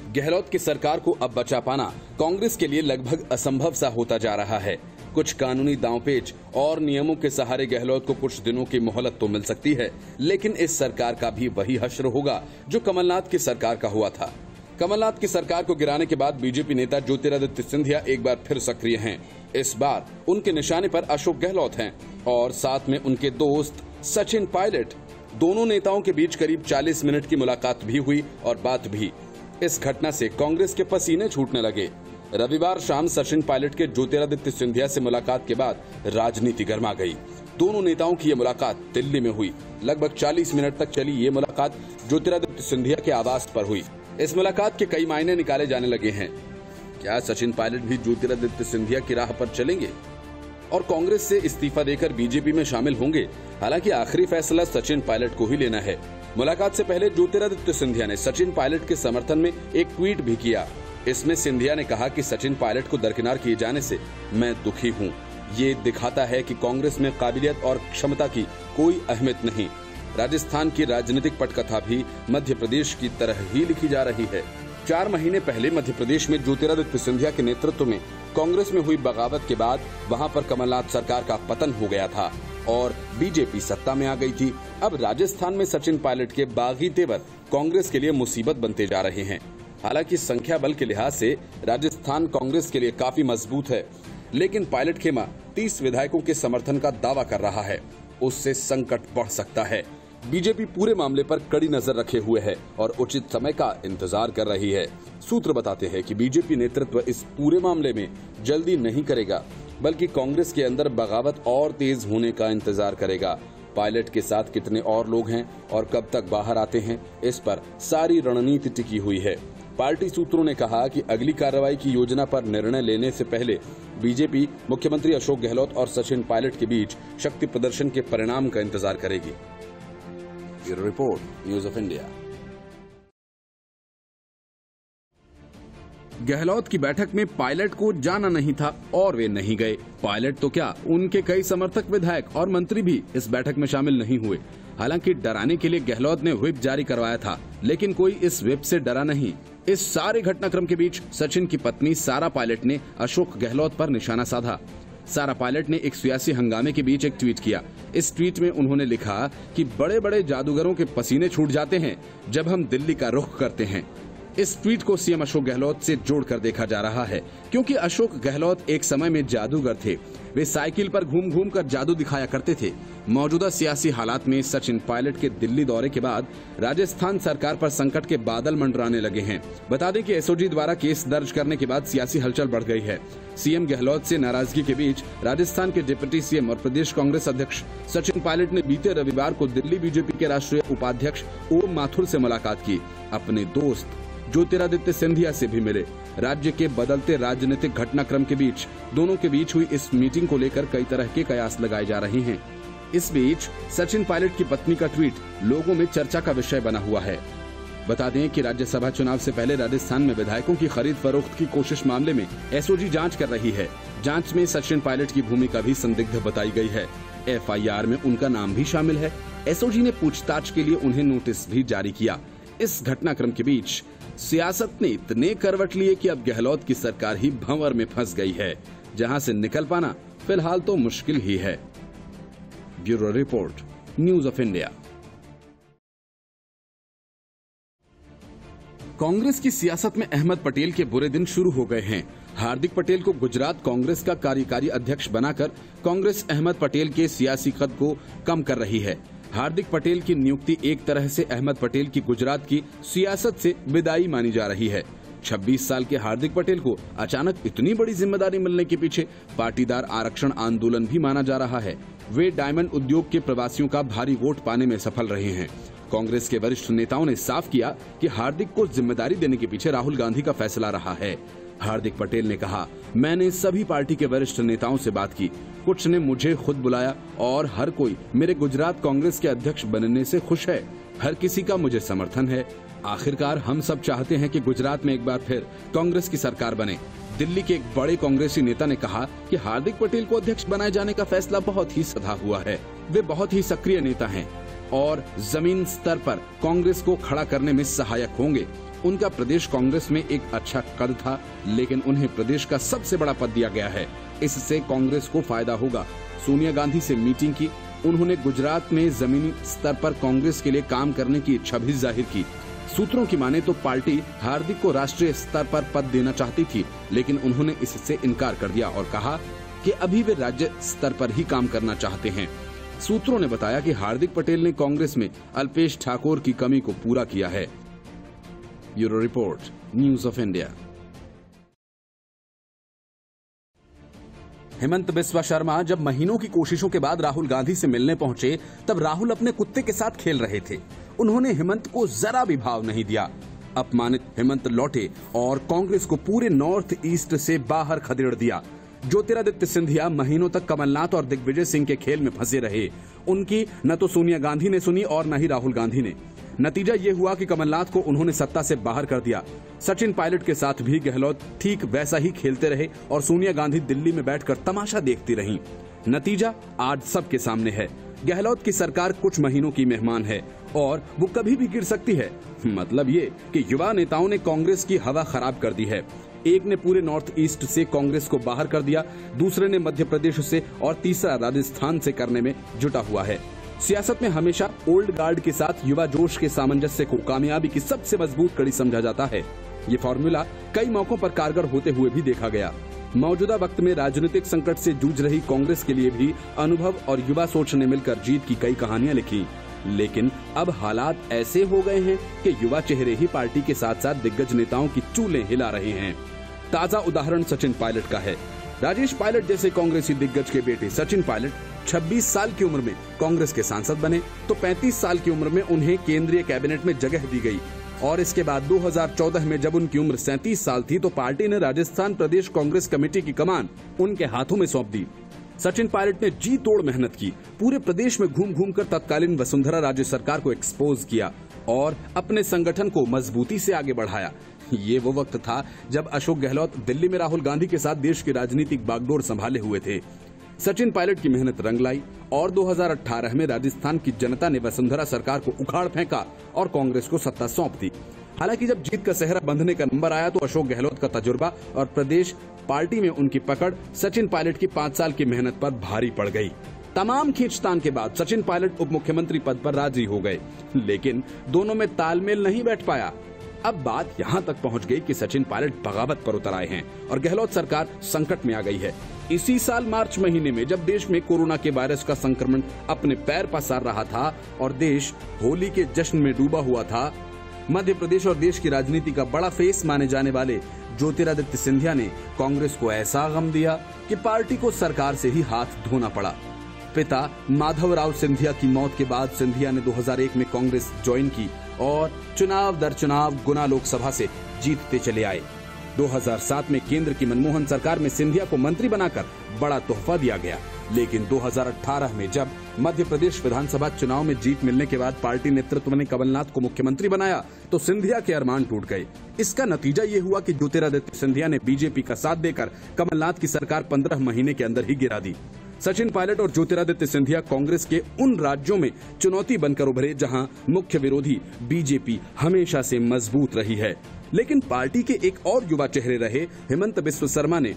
गहलोत की सरकार को अब बचा पाना कांग्रेस के लिए लगभग असंभव सा होता जा रहा है। कुछ कानूनी दांवपेच और नियमों के सहारे गहलोत को कुछ दिनों की मोहलत तो मिल सकती है, लेकिन इस सरकार का भी वही हश्र होगा जो कमलनाथ की सरकार का हुआ था। कमलनाथ की सरकार को गिराने के बाद बीजेपी नेता ज्योतिरादित्य सिंधिया एक बार फिर सक्रिय हैं। इस बार उनके निशाने पर अशोक गहलोत हैं और साथ में उनके दोस्त सचिन पायलट। दोनों नेताओं के बीच करीब 40 मिनट की मुलाकात भी हुई और बात भी। इस घटना से कांग्रेस के पसीने छूटने लगे। रविवार शाम सचिन पायलट के ज्योतिरादित्य सिंधिया से मुलाकात के बाद राजनीति गर्मा गई। दोनों नेताओं की ये मुलाकात दिल्ली में हुई। लगभग 40 मिनट तक चली ये मुलाकात ज्योतिरादित्य सिंधिया के आवास पर हुई। इस मुलाकात के कई मायने निकाले जाने लगे हैं। क्या सचिन पायलट भी ज्योतिरादित्य सिंधिया की राह पर चलेंगे और कांग्रेस से इस्तीफा देकर बीजेपी में शामिल होंगे? हालांकि आखिरी फैसला सचिन पायलट को ही लेना है। मुलाकात से पहले ज्योतिरादित्य सिंधिया ने सचिन पायलट के समर्थन में एक ट्वीट भी किया। इसमें सिंधिया ने कहा कि सचिन पायलट को दरकिनार किए जाने से मैं दुखी हूं। ये दिखाता है कि कांग्रेस में काबिलियत और क्षमता की कोई अहमियत नहीं। राजस्थान की राजनीतिक पटकथा भी मध्य प्रदेश की तरह ही लिखी जा रही है। 4 महीने पहले मध्य प्रदेश में ज्योतिरादित्य सिंधिया के नेतृत्व में कांग्रेस में हुई बगावत के बाद वहां पर कमलनाथ सरकार का पतन हो गया था और बीजेपी सत्ता में आ गई थी। अब राजस्थान में सचिन पायलट के बागी तेवर कांग्रेस के लिए मुसीबत बनते जा रहे हैं। हालांकि संख्या बल के लिहाज से राजस्थान कांग्रेस के लिए काफी मजबूत है, लेकिन पायलट खेमा 30 विधायकों के समर्थन का दावा कर रहा है। उससे संकट बढ़ सकता है। बीजेपी पूरे मामले पर कड़ी नजर रखे हुए है और उचित समय का इंतजार कर रही है। सूत्र बताते हैं कि बीजेपी नेतृत्व इस पूरे मामले में जल्दी नहीं करेगा, बल्कि कांग्रेस के अंदर बगावत और तेज होने का इंतजार करेगा। पायलट के साथ कितने और लोग हैं और कब तक बाहर आते हैं, इस पर सारी रणनीति टिकी हुई है। पार्टी सूत्रों ने कहा कि अगली कार्रवाई की योजना पर निर्णय लेने से पहले बीजेपी मुख्यमंत्री अशोक गहलोत और सचिन पायलट के बीच शक्ति प्रदर्शन के परिणाम का इंतजार करेगी। Bureau report, news of India. Gehlot की बैठक में पायलट को जाना नहीं था और वे नहीं गए। पायलट तो क्या, उनके कई समर्थक विधायक और मंत्री भी इस बैठक में शामिल नहीं हुए। हालांकि डराने के लिए गहलोत ने व्हिप जारी करवाया था, लेकिन कोई इस व्हिप से डरा नहीं। इस सारे घटनाक्रम के बीच सचिन की पत्नी सारा पायलट ने अशोक गहलोत पर निशाना साधा। सारा पायलट ने एक सियासी हंगामे के बीच एक ट्वीट किया। इस ट्वीट में उन्होंने लिखा कि बड़े बड़े जादूगरों के पसीने छूट जाते हैं जब हम दिल्ली का रुख करते हैं। इस ट्वीट को सीएम अशोक गहलोत से जोड़कर देखा जा रहा है, क्योंकि अशोक गहलोत एक समय में जादूगर थे। वे साइकिल पर घूम घूम कर जादू दिखाया करते थे। मौजूदा सियासी हालात में सचिन पायलट के दिल्ली दौरे के बाद राजस्थान सरकार पर संकट के बादल मंडराने लगे हैं। बता दें कि एसओजी द्वारा केस दर्ज करने के बाद सियासी हलचल बढ़ गई है। सीएम गहलोत से नाराजगी के बीच राजस्थान के डिप्टी सीएम और प्रदेश कांग्रेस अध्यक्ष सचिन पायलट ने बीते रविवार को दिल्ली बीजेपी के राष्ट्रीय उपाध्यक्ष ओम माथुर से मुलाकात की। अपने दोस्त ज्योतिरादित्य सिंधिया से भी मिले। राज्य के बदलते राजनीतिक घटनाक्रम के बीच दोनों के बीच हुई इस मीटिंग को लेकर कई तरह के कयास लगाए जा रहे हैं। इस बीच सचिन पायलट की पत्नी का ट्वीट लोगों में चर्चा का विषय बना हुआ है। बता दें कि राज्यसभा चुनाव से पहले राजस्थान में विधायकों की खरीद फरोख्त की कोशिश मामले में एसओजी जांच कर रही है। जांच में सचिन पायलट की भूमिका भी संदिग्ध बताई गई है। एफआईआर में उनका नाम भी शामिल है। एसओजी ने पूछताछ के लिए उन्हें नोटिस भी जारी किया। इस घटनाक्रम के बीच सियासत ने इतने करवट लिए कि अब गहलोत की सरकार ही भंवर में फंस गई है, जहां से निकल पाना फिलहाल तो मुश्किल ही है। Bureau report, news of India. Congress की सियासत में अहमद पटेल के बुरे दिन शुरू हो गए हैं। हार्दिक पटेल को गुजरात कांग्रेस का कार्यकारी अध्यक्ष बनाकर कांग्रेस अहमद पटेल के सियासी कद को कम कर रही है। हार्दिक पटेल की नियुक्ति एक तरह से अहमद पटेल की गुजरात की सियासत से विदाई मानी जा रही है। 26 साल के हार्दिक पटेल को अचानक इतनी बड़ी जिम्मेदारी मिलने के पीछे पाटीदार आरक्षण आंदोलन भी माना जा रहा है। वे डायमंड उद्योग के प्रवासियों का भारी वोट पाने में सफल रहे हैं। कांग्रेस के वरिष्ठ नेताओं ने साफ किया कि हार्दिक को जिम्मेदारी देने के पीछे राहुल गांधी का फैसला रहा है। हार्दिक पटेल ने कहा, मैंने सभी पार्टी के वरिष्ठ नेताओं से बात की, कुछ ने मुझे खुद बुलाया और हर कोई मेरे गुजरात कांग्रेस के अध्यक्ष बनने से खुश है। हर किसी का मुझे समर्थन है। आखिरकार हम सब चाहते हैं कि गुजरात में एक बार फिर कांग्रेस की सरकार बने। दिल्ली के एक बड़े कांग्रेसी नेता ने कहा कि हार्दिक पटेल को अध्यक्ष बनाए जाने का फैसला बहुत ही सधा हुआ है। वे बहुत ही सक्रिय नेता हैं। और जमीन स्तर पर कांग्रेस को खड़ा करने में सहायक होंगे। उनका प्रदेश कांग्रेस में एक अच्छा कद था, लेकिन उन्हें प्रदेश का सबसे बड़ा पद दिया गया है। इससे कांग्रेस को फायदा होगा। सोनिया गांधी से मीटिंग की। उन्होंने गुजरात में जमीनी स्तर पर कांग्रेस के लिए काम करने की इच्छा भी जाहिर की। सूत्रों की माने तो पार्टी हार्दिक को राष्ट्रीय स्तर पर पद देना चाहती थी, लेकिन उन्होंने इससे इनकार कर दिया और कहा कि अभी वे राज्य स्तर पर ही काम करना चाहते हैं। सूत्रों ने बताया कि हार्दिक पटेल ने कांग्रेस में अल्पेश ठाकोर की कमी को पूरा किया है। Bureau report, news of India. Hemant Biswa Sharma जब महीनों की कोशिशों के बाद राहुल गांधी से मिलने पहुंचे, तब राहुल अपने कुत्ते के साथ खेल रहे थे। उन्होंने हेमंत को जरा भी भाव नहीं दिया। अपमानित हेमंत लौटे और कांग्रेस को पूरे नॉर्थ ईस्ट से बाहर खदेड़ दिया। ज्योतिरादित्य सिंधिया महीनों तक कमलनाथ और दिग्विजय सिंह के खेल में फंसे रहे। उनकी न तो सोनिया गांधी ने सुनी और न ही राहुल गांधी ने। नतीजा ये हुआ कि कमलनाथ को उन्होंने सत्ता से बाहर कर दिया। सचिन पायलट के साथ भी गहलोत ठीक वैसा ही खेलते रहे और सोनिया गांधी दिल्ली में बैठकर तमाशा देखती रहीं। नतीजा आज सबके सामने है। गहलोत की सरकार कुछ महीनों की मेहमान है और वो कभी भी गिर सकती है। मतलब ये कि युवा नेताओं ने कांग्रेस की हवा खराब कर दी है। एक ने पूरे नॉर्थ ईस्ट से कांग्रेस को बाहर कर दिया, दूसरे ने मध्य प्रदेश से और तीसरा राजस्थान से करने में जुटा हुआ है। सियासत में हमेशा ओल्ड गार्ड के साथ युवा जोश के सामंजस्य को कामयाबी की सबसे मजबूत कड़ी समझा जाता है। ये फॉर्मूला कई मौकों पर कारगर होते हुए भी देखा गया। मौजूदा वक्त में राजनीतिक संकट से जूझ रही कांग्रेस के लिए भी अनुभव और युवा सोच ने मिलकर जीत की कई कहानियां लिखी। लेकिन अब हालात ऐसे हो गए हैं कि युवा चेहरे ही पार्टी के साथ साथ दिग्गज नेताओं की चूलें हिला रहे हैं। ताजा उदाहरण सचिन पायलट का है। राजेश पायलट जैसे कांग्रेसी दिग्गज के बेटे सचिन पायलट 26 साल की उम्र में कांग्रेस के सांसद बने तो 35 साल की उम्र में उन्हें केंद्रीय कैबिनेट में जगह दी गई और इसके बाद 2014 में जब उनकी उम्र 37 साल थी तो पार्टी ने राजस्थान प्रदेश कांग्रेस कमेटी की कमान उनके हाथों में सौंप दी। सचिन पायलट ने जी तोड़ मेहनत की, पूरे प्रदेश में घूम घूम कर तत्कालीन वसुंधरा राजे सरकार को एक्सपोज किया और अपने संगठन को मजबूती से आगे बढ़ाया। ये वो वक्त था जब अशोक गहलोत दिल्ली में राहुल गांधी के साथ देश की राजनीतिक बागडोर संभाले हुए थे। सचिन पायलट की मेहनत रंग लाई और 2018 में राजस्थान की जनता ने वसुंधरा सरकार को उखाड़ फेंका और कांग्रेस को सत्ता सौंप दी। हालांकि जब जीत का सेहरा बंधने का नंबर आया तो अशोक गहलोत का तजुर्बा और प्रदेश पार्टी में उनकी पकड़ सचिन पायलट की 5 साल की मेहनत पर भारी पड़ गई। तमाम खींचतान के बाद सचिन पायलट उप मुख्यमंत्री पद पर राजी हो गए, लेकिन दोनों में तालमेल नहीं बैठ पाया। अब बात यहाँ तक पहुँच गई कि सचिन पायलट बगावत पर उतर आए हैं और गहलोत सरकार संकट में आ गई है। इसी साल मार्च महीने में जब देश में कोरोना के वायरस का संक्रमण अपने पैर पसार रहा था और देश होली के जश्न में डूबा हुआ था, मध्य प्रदेश और देश की राजनीति का बड़ा फेस माने जाने वाले ज्योतिरादित्य सिंधिया ने कांग्रेस को ऐसा गम दिया कि पार्टी को सरकार से ही हाथ धोना पड़ा। पिता माधवराव सिंधिया की मौत के बाद सिंधिया ने 2001 में कांग्रेस ज्वाइन की और चुनाव दर चुनाव गुना लोकसभा से जीतते चले आए। 2007 में केंद्र की मनमोहन सरकार में सिंधिया को मंत्री बनाकर बड़ा तोहफा दिया गया, लेकिन 2018 में जब मध्य प्रदेश विधानसभा चुनाव में जीत मिलने के बाद पार्टी नेतृत्व ने कमलनाथ को मुख्यमंत्री बनाया तो सिंधिया के अरमान टूट गए। इसका नतीजा ये हुआ कि ज्योतिरादित्य सिंधिया ने बीजेपी का साथ देकर कमलनाथ की सरकार 15 महीने के अंदर ही गिरा दी। सचिन पायलट और ज्योतिरादित्य सिंधिया कांग्रेस के उन राज्यों में चुनौती बनकर उभरे जहां मुख्य विरोधी बीजेपी हमेशा से मजबूत रही है। लेकिन पार्टी के एक और युवा चेहरे रहे हेमंत बिस्व शर्मा ने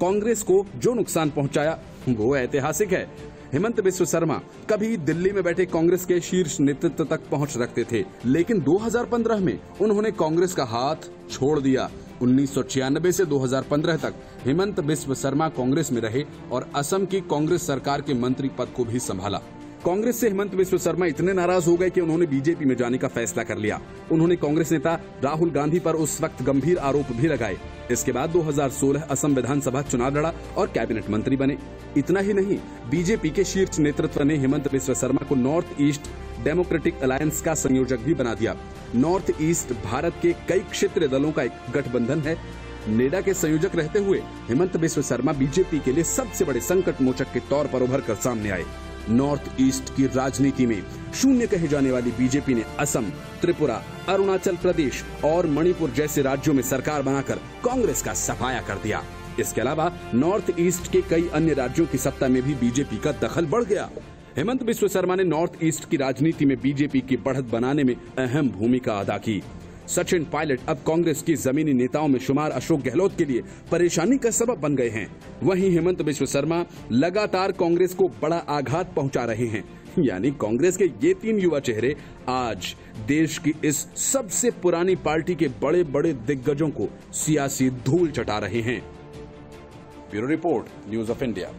कांग्रेस को जो नुकसान पहुंचाया वो ऐतिहासिक है। हेमंत बिस्व शर्मा कभी दिल्ली में बैठे कांग्रेस के शीर्ष नेतृत्व तक पहुंच रखते थे, लेकिन 2015 में उन्होंने कांग्रेस का हाथ छोड़ दिया। 1996 से 2015 तक हेमंत बिस्व शर्मा कांग्रेस में रहे और असम की कांग्रेस सरकार के मंत्री पद को भी संभाला। कांग्रेस से हेमंत बिस्व शर्मा इतने नाराज हो गए कि उन्होंने बीजेपी में जाने का फैसला कर लिया। उन्होंने कांग्रेस नेता राहुल गांधी पर उस वक्त गंभीर आरोप भी लगाए। इसके बाद 2016 असम विधानसभा चुनाव लड़ा और कैबिनेट मंत्री बने। इतना ही नहीं, बीजेपी के शीर्ष नेतृत्व ने हेमंत बिस्व शर्मा को नॉर्थ ईस्ट डेमोक्रेटिक अलायंस का संयोजक भी बना दिया। नॉर्थ ईस्ट भारत के कई क्षेत्रीय दलों का एक गठबंधन है। नेडा के संयोजक रहते हुए हेमंत बिस्व शर्मा बीजेपी के लिए सबसे बड़े संकट मोचक के तौर पर उभर कर सामने आए। नॉर्थ ईस्ट की राजनीति में शून्य कहे जाने वाली बीजेपी ने असम, त्रिपुरा, अरुणाचल प्रदेश और मणिपुर जैसे राज्यों में सरकार बनाकर कांग्रेस का सफाया कर दिया। इसके अलावा नॉर्थ ईस्ट के कई अन्य राज्यों की सत्ता में भी बीजेपी का दखल बढ़ गया। हेमंत बिस्व शर्मा ने नॉर्थ ईस्ट की राजनीति में बीजेपी की बढ़त बनाने में अहम भूमिका अदा की। सचिन पायलट अब कांग्रेस की जमीनी नेताओं में शुमार अशोक गहलोत के लिए परेशानी का सबब बन गए हैं। वहीं हेमंत बिस्व शर्मा लगातार कांग्रेस को बड़ा आघात पहुंचा रहे हैं। यानी कांग्रेस के ये 3 युवा चेहरे आज देश की इस सबसे पुरानी पार्टी के बड़े बड़े दिग्गजों को सियासी धूल चटा रहे हैं। Bureau report, news of India.